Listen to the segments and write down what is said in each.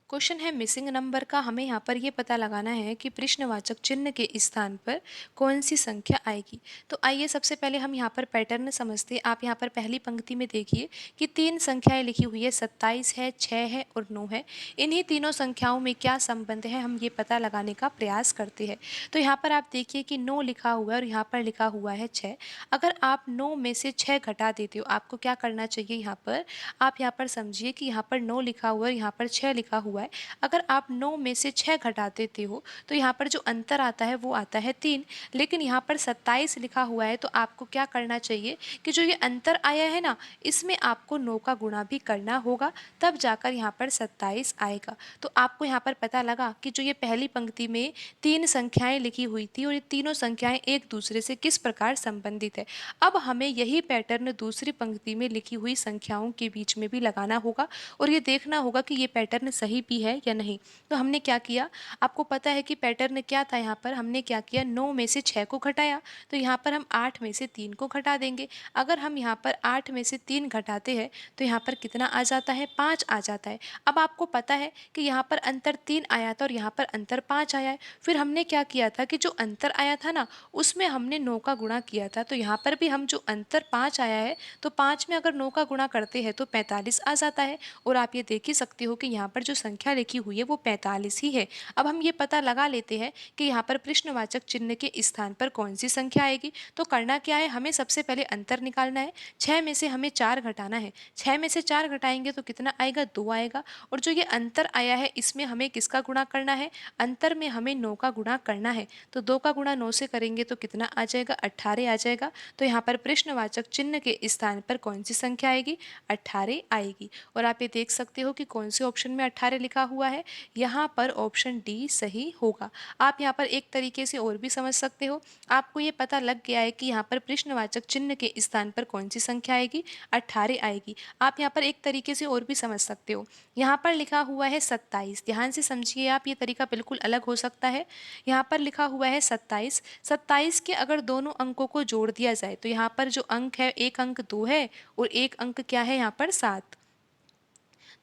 Question है missing number का। हमें यहाँ पर ये पता लगाना है कि प्रश्नवाचक चिन्ह के स्थान पर कौन सी संख्या आएगी। तो आइए सबसे पहले हम यहाँ पर पैटर्न समझते हैं। आप यहाँ पर पहली पंक्ति में देखिए कि तीन संख्याएं लिखी हुई है, 27 है, 6 है और 9 है। इन्हीं तीनों संख्याओं में क्या संबंध है, हम ये पता लगाने का प्रयास करते हैं। तो यहाँ पर आप देखिए कि 9 लिखा हुआ है और यहाँ पर लिखा हुआ है 6। अगर आप 9 में से 6 घटा देते हो, आपको क्या करना चाहिए यहाँ पर, आप यहाँ पर समझिए कि यहाँ पर 9 लिखा हुआ है, यहाँ पर 6 लिखा हुआ है। अगर आप 9 में से 6 घटा देते हो तो यहाँ पर जो अंतर आता है वो आता है 3। लेकिन यहाँ पर 27 लिखा हुआ है, तो आपको क्या करना चाहिए कि जो ये अंतर आया है ना, इसमें आपको 9 का गुणा भी करना होगा, तब जाकर यहाँ पर 27 आएगा। तो आपको यहाँ पर पता लगा कि जो ये पहली पंक्ति में तीन संख्याएं लिखी हुई थी और ये तीनों संख्याएं एक दूसरे से किस प्रकार संबंधित है। अब हमें यही पैटर्न दूसरी पंक्ति में लिखी हुई संख्याओं के बीच में भी लगाना होगा और ये देखना होगा कि ये पैटर्न सही भी है या नहीं। तो हमने क्या किया, आपको पता है कि पैटर्न क्या था। यहाँ पर हमने क्या किया, 9 में से 6 को घटाया, तो यहाँ पर हम 8 में से 3 को घटा देंगे। अगर हम यहाँ पर 8 में से 3 घटाते हैं तो यहाँ पर कितना आ जाता है, 5 आ जाता है। अब आपको पता है कि यहाँ पर अंतर 3 आया था और यहाँ पर अंतर 5 आया है। फिर हमने क्या किया था कि जो अंतर आया था ना, उसमें हमने 9 का गुणा किया था। तो यहाँ पर भी हम जो अंतर 5 आया है, तो 5 में अगर 9 का गुणा करते हैं तो 45 आ जाता है। और आप ये देख ही सकते हो कि यहाँ पर जो संख्या लिखी हुई है वो 45 ही है। अब हम ये पता लगा लेते हैं कि यहाँ पर प्रश्नवाचक चिन्ह के स्थान पर कौन सी संख्या आएगी। तो करना क्या है, हमें सबसे पहले अंतर निकालना है। 6 में से हमें 4 घटाना है। 6 में से 4 घटाएंगे तो कितना आएगा, 2 आएगा। और जो ये अंतर आया है इसमें हमें किसका गुणा करना है, अंतर में हमें 9 का गुणा करना है। तो 2 का गुणा 9 से करेंगे तो कितना आ जाएगा, 18 आ जाएगा। तो यहाँ पर प्रश्नवाचक चिन्ह के स्थान पर कौन सी संख्या आएगी, 18 आएगी। और आप ये देख सकते हो कि कौन से ऑप्शन में 18 लिखा हुआ है, यहाँ पर ऑप्शन डी सही होगा। आप यहाँ पर एक तरीके से और भी समझ सकते हो। आपको ये पता लग गया है कि यहाँ पर प्रश्नवाचक चिन्ह के स्थान पर कौन सी संख्या आएगी, 18 आएगी। आप यहाँ पर एक तरीके से और भी समझ सकते हो। यहाँ पर लिखा हुआ है 27, ध्यान से समझिए आप, ये तरीका बिल्कुल अलग हो सकता है। यहाँ पर लिखा हुआ है 27, 27 के अगर दोनों अंकों को जोड़ दिया जाए तो यहाँ पर जो अंक है, एक अंक 2 है और एक अंक क्या है यहाँ पर 7।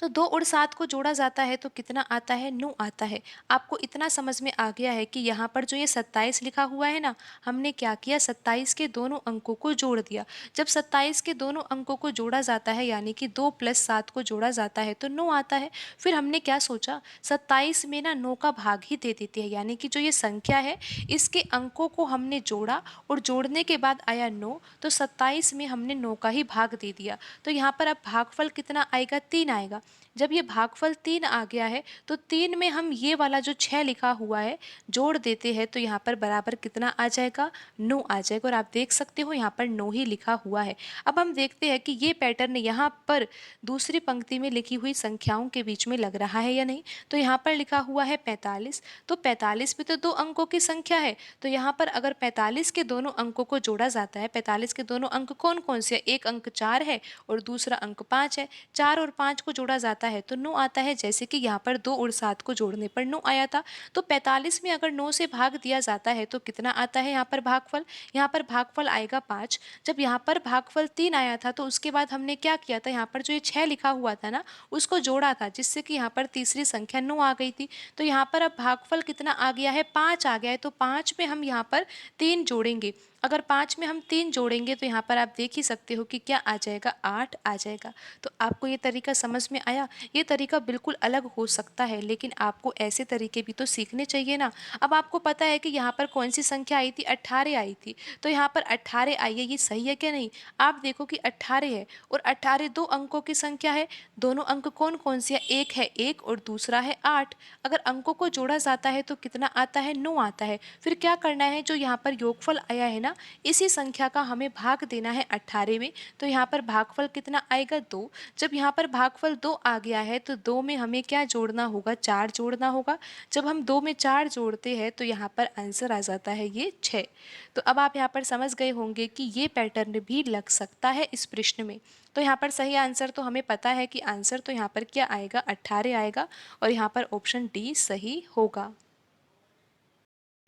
तो 2 और 7 को जोड़ा जाता है तो कितना आता है, 9 आता है। आपको इतना समझ में आ गया है कि यहाँ पर जो ये 27 लिखा हुआ है ना, हमने क्या किया, 27 के दोनों अंकों को जोड़ दिया। जब 27 के दोनों अंकों को जोड़ा जाता है यानी कि 2 + 7 को जोड़ा जाता है तो 9 आता है। फिर हमने क्या सोचा, 27 में ना 9 का भाग ही दे देते हैं, यानी कि जो ये संख्या है इसके अंकों को हमने जोड़ा और जोड़ने के बाद आया 9, तो 27 में हमने 9 का ही भाग दे दिया। तो यहाँ पर अब भागफल कितना आएगा, 3 आएगा। जब ये भागफल 3 आ गया है तो 3 में हम ये वाला जो 6 लिखा हुआ है जोड़ देते हैं तो यहाँ पर बराबर कितना आ जाएगा, 9 आ जाएगा। और आप देख सकते हो यहाँ पर 9 ही लिखा हुआ है। अब हम देखते हैं कि ये पैटर्न यहाँ पर दूसरी पंक्ति में लिखी हुई संख्याओं के बीच में लग रहा है या नहीं। तो यहाँ पर लिखा हुआ है 45, तो 45 भी तो 2 अंकों की संख्या है। तो यहाँ पर अगर 45 के दोनों अंकों को जोड़ा जाता है, 45 के दोनों अंक कौन कौन से, एक अंक 4 है और दूसरा अंक 5 है। 4 और 5 को जोड़ा जाता है तो 9 आता है, जैसे कि यहाँ पर 2 और 7 को जोड़ने पर 9 आया था। तो 45 में अगर 9 से भाग दिया जाता है तो कितना आता है यहाँ पर भागफल, यहाँ पर भागफल आएगा 5। जब यहाँ पर भागफल 3 आया था तो उसके बाद हमने क्या किया था, यहाँ पर जो ये 6 लिखा हुआ था ना उसको जोड़ा था, जिससे कि यहाँ पर तीसरी संख्या 9 आ गई थी। तो यहाँ पर अब भागफल कितना आ गया है, 5 आ गया है। तो 5 में हम यहाँ पर 3 जोड़ेंगे। अगर 5 में हम 3 जोड़ेंगे तो यहाँ पर आप देख ही सकते हो कि क्या आ जाएगा, 8 आ जाएगा। तो आपको ये तरीका समझ में आया। ये तरीका बिल्कुल अलग हो सकता है लेकिन आपको ऐसे तरीके भी तो सीखने चाहिए ना। अब आपको पता है कि यहाँ पर कौन सी संख्या आई थी, 18 आई थी। तो यहाँ पर 18 आई है, ये सही है क्या नहीं। आप देखो कि 18 है और 18 2 अंकों की संख्या है। दोनों अंक कौन कौन से है, एक है 1 और दूसरा है 8। अगर अंकों को जोड़ा जाता है तो कितना आता है, 9 आता है। फिर क्या करना है, जो यहाँ पर योगफल आया है ना, इसी संख्या का हमें भाग देना है 18 में। तो यहाँ पर भागफल कितना आएगा, 2। जब यहाँ पर भागफल 2 आ गया है तो 2 में हमें क्या जोड़ना होगा, 4 जोड़ना होगा। जब हम 2 में 4 जोड़ते हैं तो यहाँ पर आंसर आ जाता है ये 6। तो अब आप यहाँ पर समझ गए होंगे कि ये पैटर्न भी लग सकता है इस प्रश्न में। तो यहाँ पर सही आंसर तो हमें पता है कि आंसर तो यहाँ पर क्या आएगा, 18 आएगा। और यहाँ पर ऑप्शन डी सही होगा।